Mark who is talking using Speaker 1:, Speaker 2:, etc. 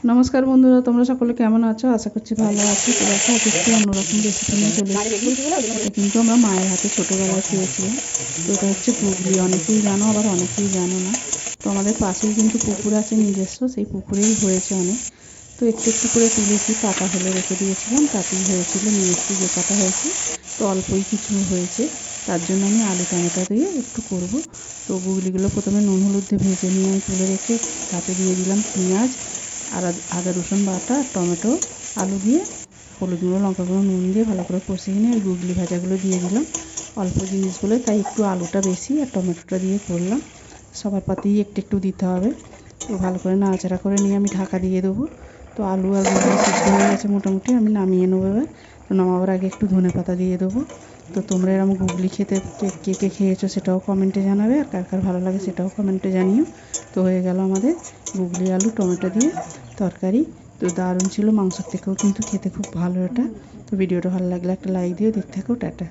Speaker 1: নমস্কার বন্ধুরা, তোমরা সকলে কেমন আছো? আশা করছি ভালো আছো। তো দেখো আজকে একটু অন্যরকম রেসিপি নিয়ে চলে এসেছি। এটা কিন্তু আমরা মায়ের হাতে ছোটোবেলায় খেয়েছিলাম। তো এটা হচ্ছে ঘুগলি। অনেকেই জানো, আবার অনেকেই জানো না। তো আমাদের পাশেই কিন্তু পুকুর আছে নিজস্ব, সেই পুকুরেই হয়েছে অনেক। তো একটু একটু করে তুলেছি, পাতা ফেলে রেখে দিয়েছিলাম, তাতেই হয়েছিল। নিয়ে এসেছি যে কাটা হয়েছে, তো অল্পই কিছু হয়েছে। তার জন্য আমি আলু টমেটো দিয়ে একটু করব। তো ঘুগলিগুলো প্রথমে নুন হলুদ দিয়ে ভেজে নিয়ে আমি তুলে রেখে তাতে দিয়ে দিলাম পেঁয়াজ আর আদা রসুন বাটা, টমেটো, আলু দিয়ে হলুদ গুঁড়ো, লঙ্কা গুঁড়ো, নুন দিয়ে ভালো করে কষিয়ে নিয়ে ওই গুগলি ভাজাগুলো দিয়ে দিলাম। অল্প জিনিসগুলো, তাই একটু আলুটা বেশি আর টমেটোটা দিয়ে করলাম। সবার পাতেই একটু একটু দিতে হবে। তো ভালো করে নাড়াচাড়া করে নিয়ে আমি ঢাকা দিয়ে দেবো। তো আলু আর গুগলি সিদ্ধ হয়ে গেছে মোটামুটি, আমি নামিয়ে নেবো এবার। তো নামাবার আগে একটু ধনেপাতা দিয়ে দেবো। তো তোমরা এরকম ঘুগলি খেতে কে কে খেয়েছো সেটাও কমেন্টে জানাবে, আর কার কার ভালো লাগে সেটাও কমেন্টে জানিও। তো হয়ে গেল আমাদের ঘুগলি আলু টমেটো দিয়ে তরকারি। তো দারুণ ছিল, মাংসের থেকেও কিন্তু খেতে খুব ভালো এটা। তো ভিডিওটা ভালো লাগলে একটা লাইক দিও। দেখতে থাকো, টাটা।